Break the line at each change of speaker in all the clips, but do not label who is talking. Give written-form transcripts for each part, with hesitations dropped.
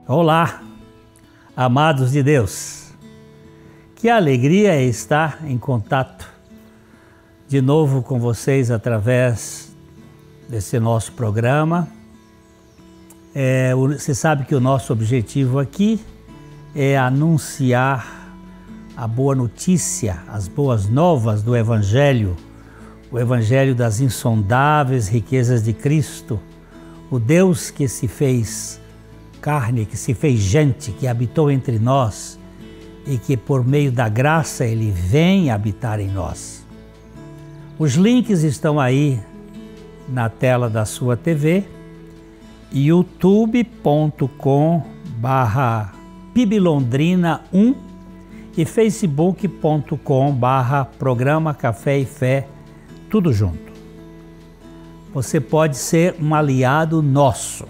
Olá, amados de Deus. Que alegria é estar em contato de novo com vocês através desse nosso programa. Você sabe que o nosso objetivo aqui é anunciar a boa notícia, as boas novas do Evangelho, o Evangelho das insondáveis riquezas de Cristo, o Deus que se fez carne, que se fez gente, que habitou entre nós e que por meio da graça Ele vem habitar em nós. Os links estão aí na tela da sua TV, youtube.com/piblondrina1 e facebook.com/programa Café e Fé, tudo junto. Você pode ser um aliado nosso.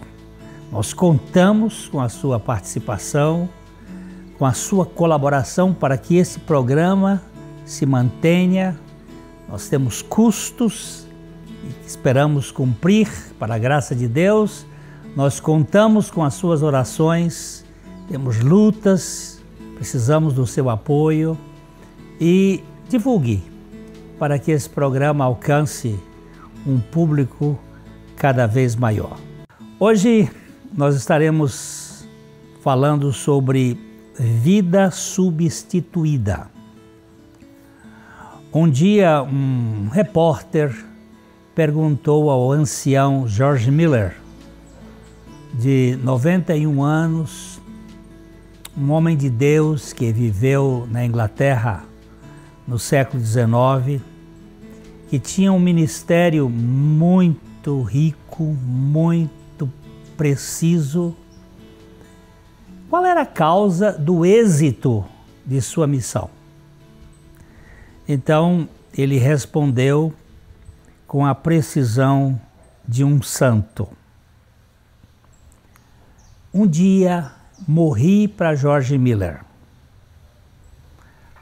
Nós contamos com a sua participação, com a sua colaboração para que esse programa se mantenha. Nós temos custos e esperamos cumprir para a graça de Deus. Nós contamos com as suas orações, temos lutas, precisamos do seu apoio e divulgue para que esse programa alcance um público cada vez maior. Hoje nós estaremos falando sobre vida substituída. Um dia um repórter perguntou ao ancião George Miller, de 91 anos, um homem de Deus que viveu na Inglaterra no século XIX, que tinha um ministério muito rico, muito preciso. Qual era a causa do êxito de sua missão? Então ele respondeu com a precisão de um santo. Um dia morri para George Miller,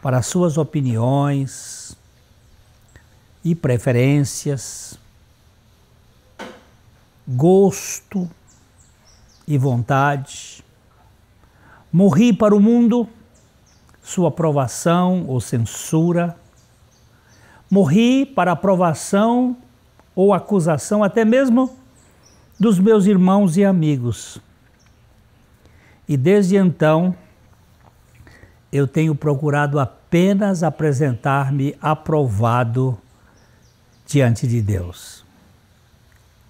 para suas opiniões e preferências, gosto e vontade. Morri para o mundo, sua aprovação ou censura. Morri para aprovação ou acusação até mesmo dos meus irmãos e amigos. E desde então, eu tenho procurado apenas apresentar-me aprovado diante de Deus.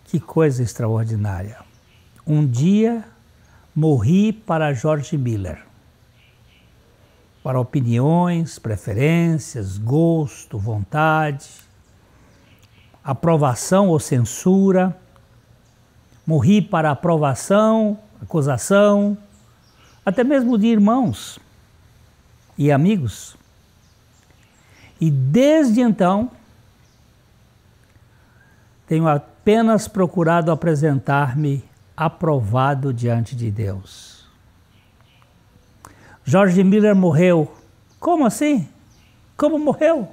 Que coisa extraordinária! Um dia morri para George Miller, para opiniões, preferências, gosto, vontade, aprovação ou censura. Morri para aprovação, acusação, até mesmo de irmãos e amigos. E desde então, tenho apenas procurado apresentar-me aprovado diante de Deus. George Miller morreu. Como assim? Como morreu?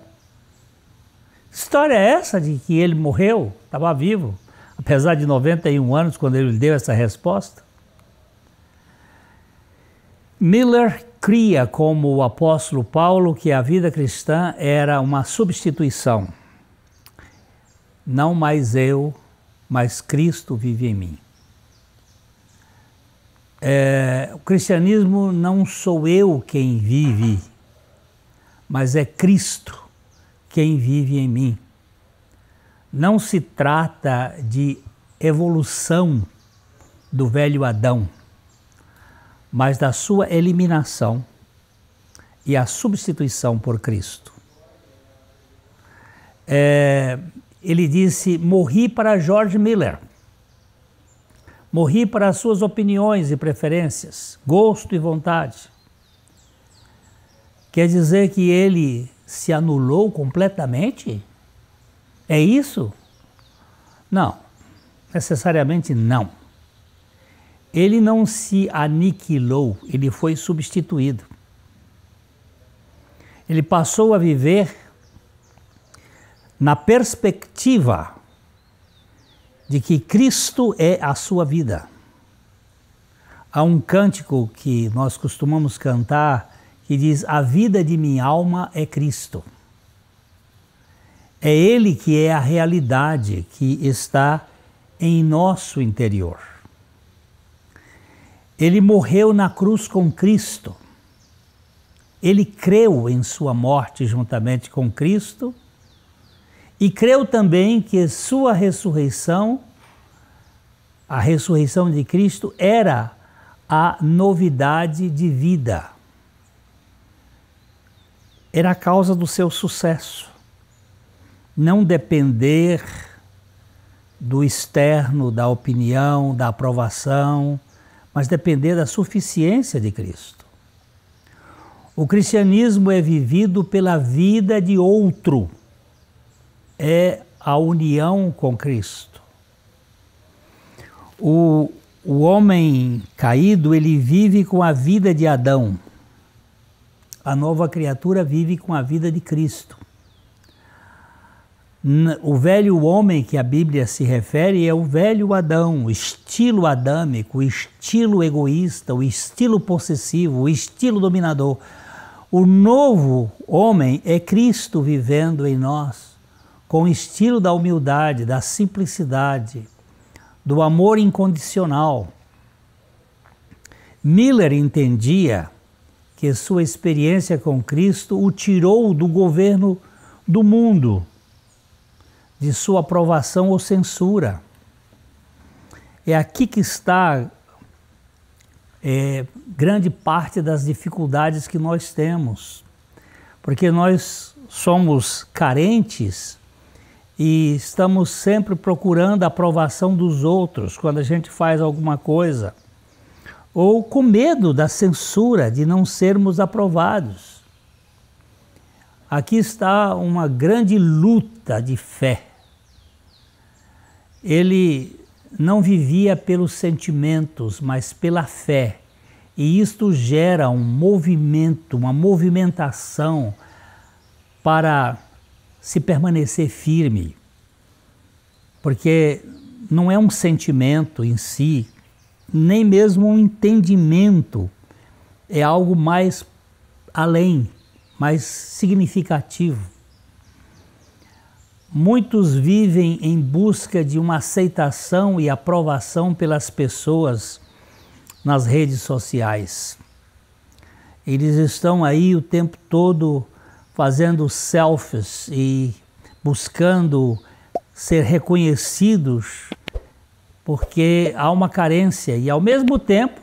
História é essa de que ele morreu? Estava vivo, apesar de 91 anos, quando ele deu essa resposta. Miller cria, como o apóstolo Paulo, que a vida cristã era uma substituição. Não mais eu, mas Cristo vive em mim. O cristianismo não sou eu quem vive, mas é Cristo quem vive em mim. Não se trata de evolução do velho Adão, mas da sua eliminação e a substituição por Cristo. Ele disse: morri para George Miller. Morri para as suas opiniões e preferências, gosto e vontade. Quer dizer que ele se anulou completamente? É isso? Não, necessariamente não. Ele não se aniquilou, ele foi substituído. Ele passou a viver na perspectiva de que Cristo é a sua vida. Há um cântico que nós costumamos cantar que diz: a vida de minha alma é Cristo. É Ele que é a realidade que está em nosso interior. Ele morreu na cruz com Cristo. Ele creu em sua morte juntamente com Cristo e creu também que sua ressurreição, a ressurreição de Cristo, era a novidade de vida. Era a causa do seu sucesso. Não depender do externo, da opinião, da aprovação, mas depender da suficiência de Cristo. O cristianismo é vivido pela vida de outro, é a união com Cristo. O homem caído, ele vive com a vida de Adão. A nova criatura vive com a vida de Cristo. O velho homem que a Bíblia se refere é o velho Adão, o estilo adâmico, o estilo egoísta, o estilo possessivo, o estilo dominador. O novo homem é Cristo vivendo em nós, com o estilo da humildade, da simplicidade, do amor incondicional. Miller entendia que sua experiência com Cristo o tirou do governo do mundo, de sua aprovação ou censura. É aqui que está grande parte das dificuldades que nós temos, porque nós somos carentes e estamos sempre procurando a aprovação dos outros quando a gente faz alguma coisa, ou com medo da censura, de não sermos aprovados. Aqui está uma grande luta de fé. Ele não vivia pelos sentimentos, mas pela fé. E isto gera um movimento, uma movimentação para se permanecer firme. Porque não é um sentimento em si, nem mesmo um entendimento. É algo mais além, mais significativo. Muitos vivem em busca de uma aceitação e aprovação pelas pessoas nas redes sociais. Eles estão aí o tempo todo fazendo selfies e buscando ser reconhecidos, porque há uma carência e, ao mesmo tempo,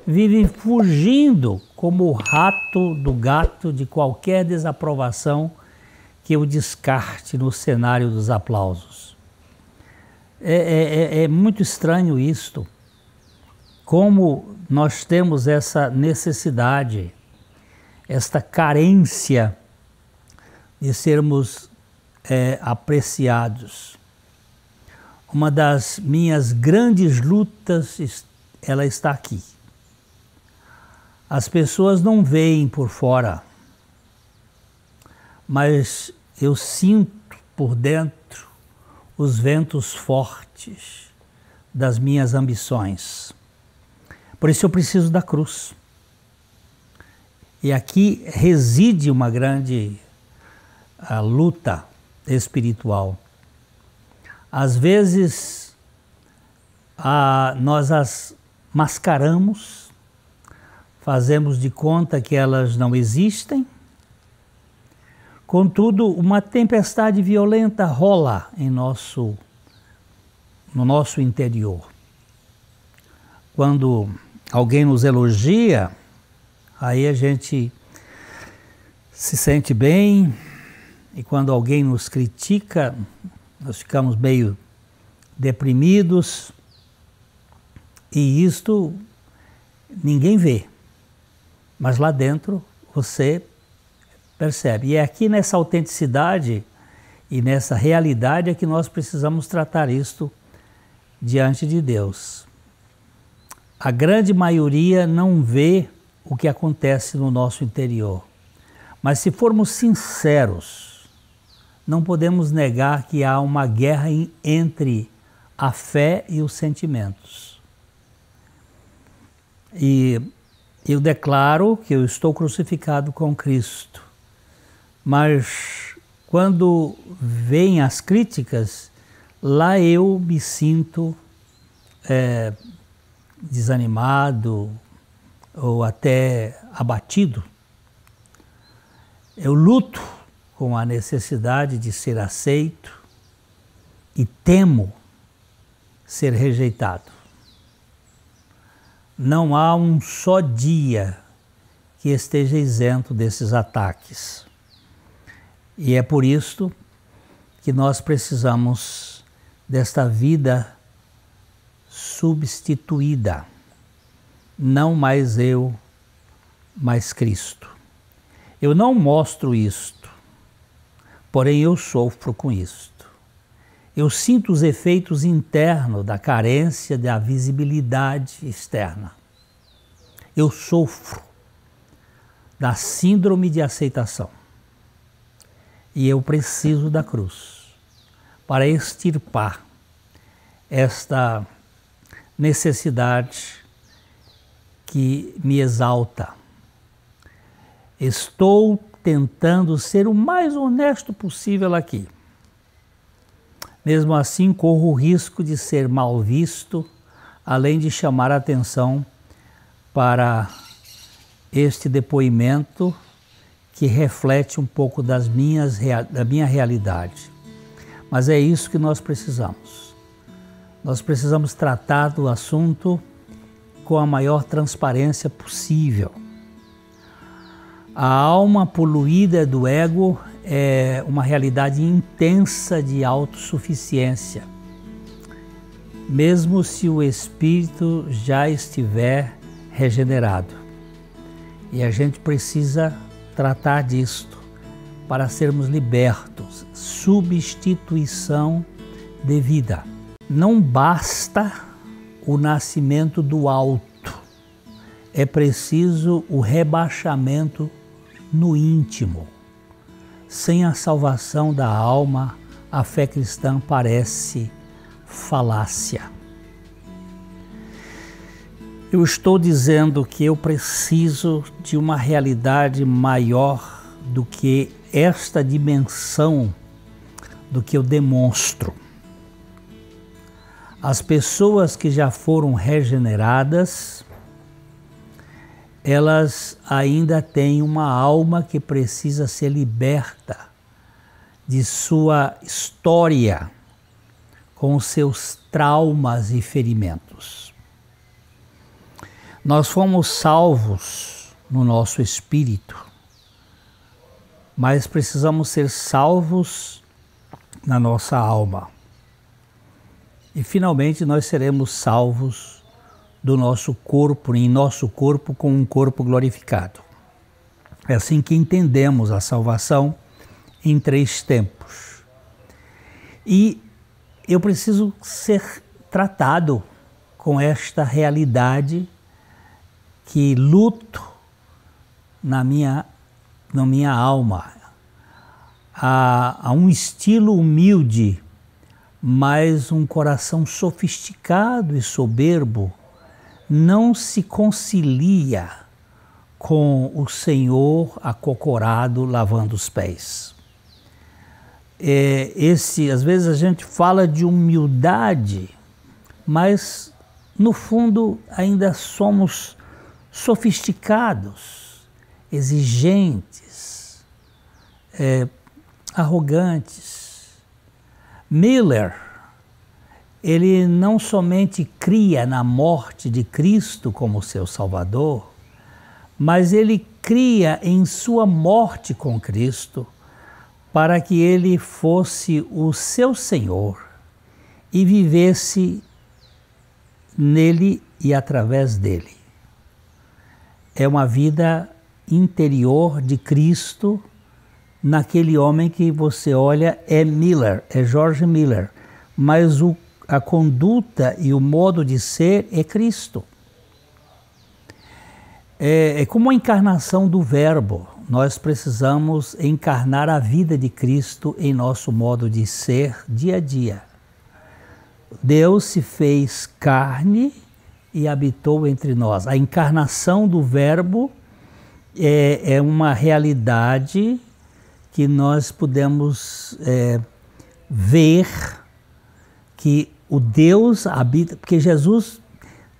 vivem fugindo como o rato do gato de qualquer desaprovação que o descarte no cenário dos aplausos. É muito estranho isto, como nós temos essa necessidade, esta carência de sermos apreciados. Uma das minhas grandes lutas, ela está aqui. As pessoas não veem por fora, mas eu sinto por dentro os ventos fortes das minhas ambições. Por isso eu preciso da cruz. E aqui reside uma grande luta espiritual. Às vezes nós as mascaramos, fazemos de conta que elas não existem. Contudo, uma tempestade violenta rola no nosso interior. Quando alguém nos elogia, aí a gente se sente bem, e quando alguém nos critica, nós ficamos meio deprimidos, e isto ninguém vê, mas lá dentro você percebe. E é aqui nessa autenticidade e nessa realidade é que nós precisamos tratar isto diante de Deus. A grande maioria não vê o que acontece no nosso interior. Mas se formos sinceros, não podemos negar que há uma guerra entre a fé e os sentimentos. E eu declaro que eu estou crucificado com Cristo. Mas quando vêm as críticas, lá eu me sinto desanimado ou até abatido. Eu luto com a necessidade de ser aceito e temo ser rejeitado. Não há um só dia que esteja isento desses ataques. E é por isso que nós precisamos desta vida substituída. Não mais eu, mas Cristo. Eu não mostro isto, porém eu sofro com isto. Eu sinto os efeitos internos da carência da visibilidade externa. Eu sofro da síndrome de aceitação. E eu preciso da cruz para extirpar esta necessidade que me exalta. Estou tentando ser o mais honesto possível aqui. Mesmo assim, corro o risco de ser mal visto, além de chamar a atenção para este depoimento que reflete um pouco da minha realidade. Mas é isso que nós precisamos. Nós precisamos tratar do assunto com a maior transparência possível. A alma poluída do ego é uma realidade intensa de autossuficiência, mesmo se o espírito já estiver regenerado. E a gente precisa tratar disto para sermos libertos. Substituição de vida. Não basta o nascimento do alto, é preciso o rebaixamento no íntimo. Sem a salvação da alma, a fé cristã parece falácia. Eu estou dizendo que eu preciso de uma realidade maior do que esta dimensão do que eu demonstro. As pessoas que já foram regeneradas, elas ainda têm uma alma que precisa ser liberta de sua história com seus traumas e ferimentos. Nós fomos salvos no nosso espírito, mas precisamos ser salvos na nossa alma. E finalmente nós seremos salvos do nosso corpo, em nosso corpo com um corpo glorificado. É assim que entendemos a salvação em 3 tempos. E eu preciso ser tratado com esta realidade que luto na minha alma. Há um estilo humilde, mas um coração sofisticado e soberbo não se concilia com o Senhor acocorado lavando os pés. Às vezes a gente fala de humildade, mas no fundo ainda somos sofisticados, exigentes, arrogantes. Miller, ele não somente cria na morte de Cristo como seu Salvador, mas ele cria em sua morte com Cristo para que ele fosse o seu Senhor e vivesse nele e através dele. É uma vida interior de Cristo naquele homem que você olha, é Miller, é George Miller, mas a conduta e o modo de ser é Cristo. É como a encarnação do Verbo. Nós precisamos encarnar a vida de Cristo em nosso modo de ser dia a dia. Deus se fez carne e habitou entre nós. A encarnação do Verbo é uma realidade que nós podemos ver que o Deus habita, porque Jesus,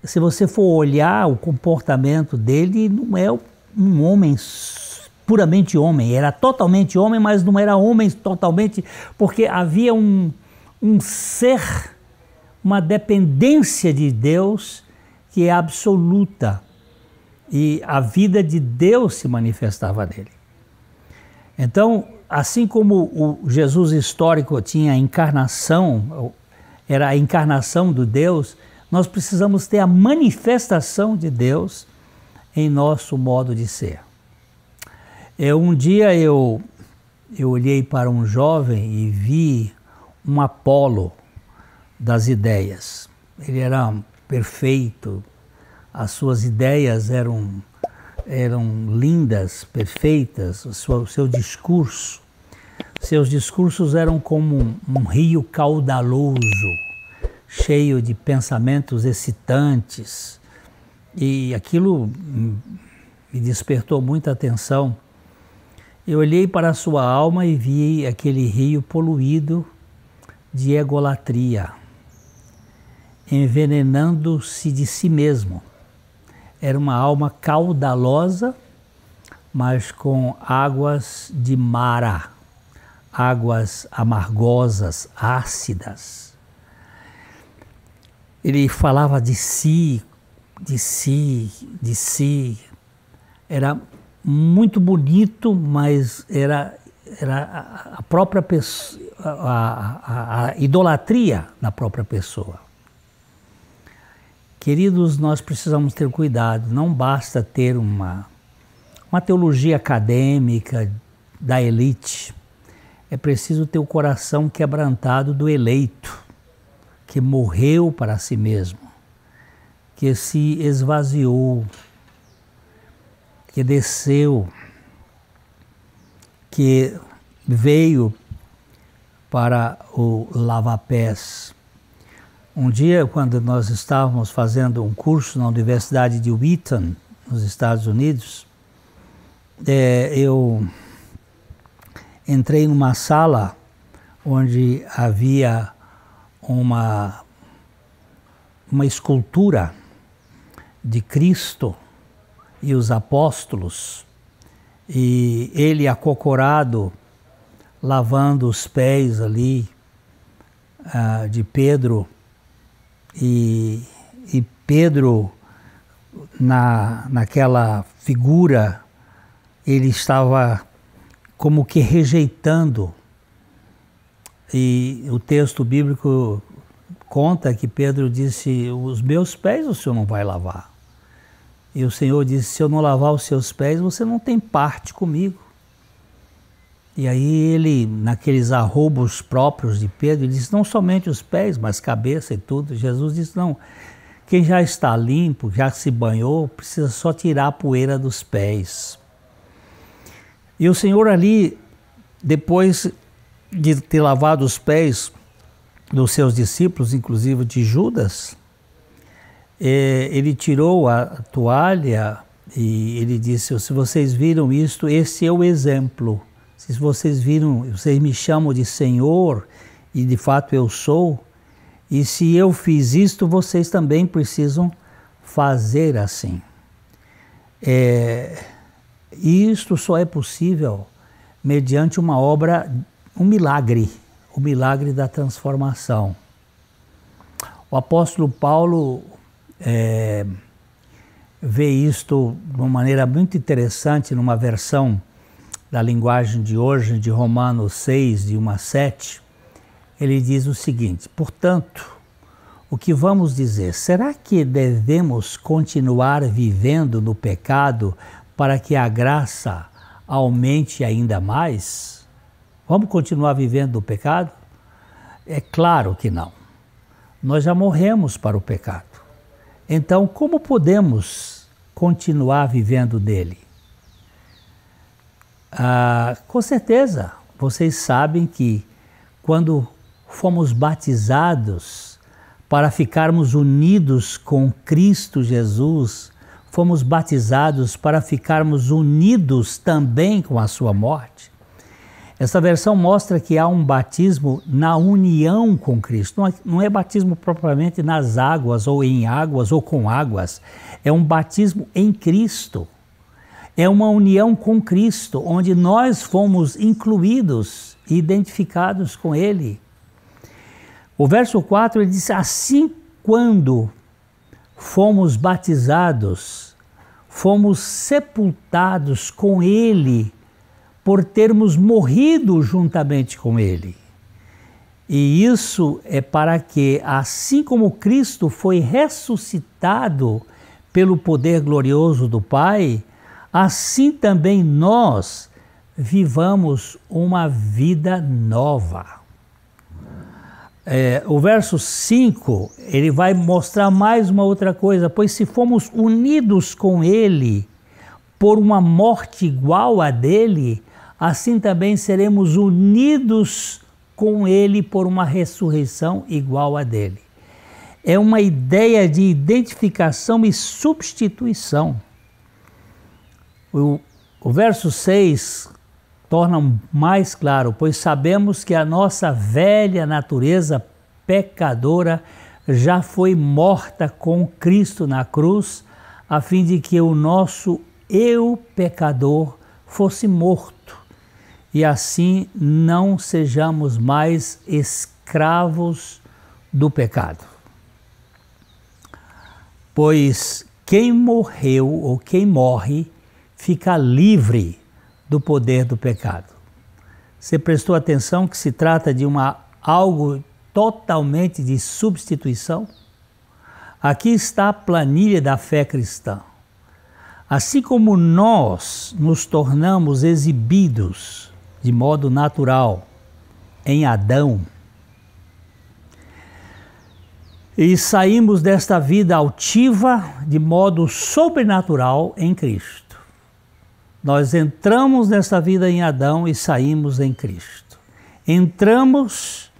se você for olhar o comportamento dele, não é um homem puramente homem, era totalmente homem, mas não era homem totalmente, porque havia um ser, uma dependência de Deus que é absoluta, e a vida de Deus se manifestava nele. Então, assim como o Jesus histórico tinha a encarnação, era a encarnação do Deus, nós precisamos ter a manifestação de Deus em nosso modo de ser. Um dia eu olhei para um jovem e vi um Apolo das ideias. Ele era perfeito, as suas ideias eram lindas, perfeitas, o seu discurso. Seus discursos eram como um rio caudaloso, cheio de pensamentos excitantes, e aquilo me despertou muita atenção. Eu olhei para a sua alma e vi aquele rio poluído de egolatria, envenenando-se de si mesmo. Era uma alma caudalosa, mas com águas de Mara, águas amargosas, ácidas. Ele falava de si. Era muito bonito, mas era a própria pessoa, a idolatria na própria pessoa. Queridos, nós precisamos ter cuidado, não basta ter uma teologia acadêmica da elite, é preciso ter o coração quebrantado do eleito, que morreu para si mesmo, que se esvaziou, que desceu, que veio para o lava-pés. Um dia, quando nós estávamos fazendo um curso na Universidade de Wheaton, nos Estados Unidos, eu entrei numa sala onde havia uma escultura de Cristo e os apóstolos, e ele acocorado, lavando os pés ali de Pedro, e Pedro, naquela figura, ele estava como que rejeitando, e o texto bíblico conta que Pedro disse: os meus pés o Senhor não vai lavar. E o Senhor disse: se eu não lavar os seus pés, você não tem parte comigo. E aí ele, naqueles arroubos próprios de Pedro, ele disse: não somente os pés, mas cabeça e tudo. Jesus disse: não, quem já está limpo, já se banhou, precisa só tirar a poeira dos pés. E o Senhor ali, depois de ter lavado os pés dos seus discípulos, inclusive de Judas, ele tirou a toalha e ele disse: se vocês viram isto, esse é o exemplo. Se vocês viram, vocês me chamam de Senhor, e de fato eu sou, e se eu fiz isto, vocês também precisam fazer assim. Isto só é possível mediante uma obra, um milagre, o milagre da transformação. O apóstolo Paulo vê isto de uma maneira muito interessante numa versão da linguagem de hoje, de Romanos 6, de 1 a 7, ele diz o seguinte: portanto, o que vamos dizer? Será que devemos continuar vivendo no pecado para que a graça aumente ainda mais? Vamos continuar vivendo no pecado? É claro que não. Nós já morremos para o pecado. Então, como podemos continuar vivendo dele? Com certeza, vocês sabem que quando fomos batizados para ficarmos unidos com Cristo Jesus, fomos batizados para ficarmos unidos também com a sua morte. Essa versão mostra que há um batismo na união com Cristo. Não é batismo propriamente nas águas, ou em águas, ou com águas. É um batismo em Cristo. É uma união com Cristo, onde nós fomos incluídos e identificados com Ele. O verso 4, ele diz, assim quando fomos batizados, fomos sepultados com Ele, por termos morrido juntamente com Ele. E isso é para que, assim como Cristo foi ressuscitado pelo poder glorioso do Pai, assim também nós vivamos uma vida nova. O verso 5, ele vai mostrar mais uma outra coisa, pois se fomos unidos com Ele por uma morte igual a dele, assim também seremos unidos com Ele por uma ressurreição igual a dele. É uma ideia de identificação e substituição. O verso 6 torna mais claro, pois sabemos que a nossa velha natureza pecadora já foi morta com Cristo na cruz, a fim de que o nosso eu pecador fosse morto, e assim não sejamos mais escravos do pecado. Pois quem morreu ou quem morre fica livre do poder do pecado. Você prestou atenção que se trata de algo totalmente de substituição? Aqui está a planilha da fé cristã. Assim como nós nos tornamos exibidos de modo natural em Adão e saímos desta vida altiva de modo sobrenatural em Cristo. Nós entramos nesta vida em Adão e saímos em Cristo. Entramos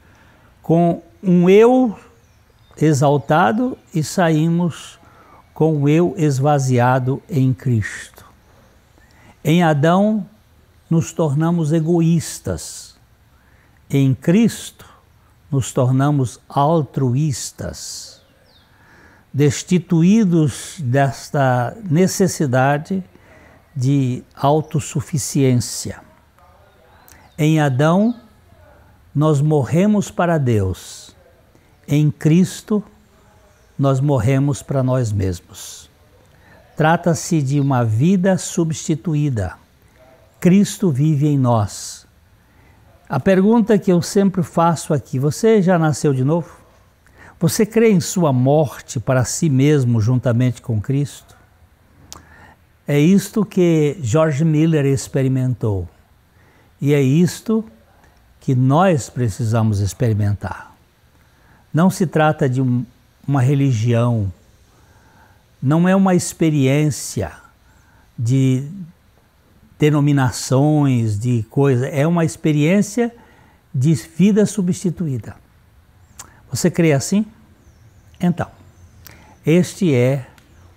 com um eu exaltado e saímos com o eu esvaziado em Cristo. Em Adão, nos tornamos egoístas. Em Cristo, nos tornamos altruístas, destituídos desta necessidade de autossuficiência. Em Adão, nós morremos para Deus. Em Cristo, nós morremos para nós mesmos. Trata-se de uma vida substituída. Cristo vive em nós. A pergunta que eu sempre faço aqui, você já nasceu de novo? Você crê em sua morte para si mesmo juntamente com Cristo? É isto que George Miller experimentou. E é isto que nós precisamos experimentar. Não se trata de uma religião, não é uma experiência de denominações, de coisas, é uma experiência de vida substituída. Você crê assim? Então, este é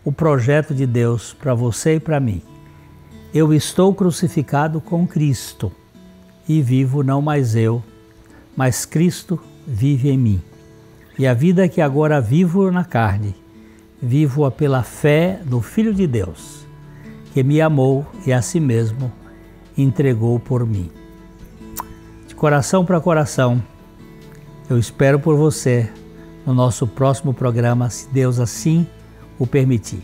o projeto de Deus para você e para mim. Eu estou crucificado com Cristo e vivo não mais eu, mas Cristo vive em mim. E a vida que agora vivo na carne, vivo-a pela fé no Filho de Deus, que me amou e a si mesmo entregou por mim. De coração para coração, eu espero por você no nosso próximo programa, se Deus assim o permitir.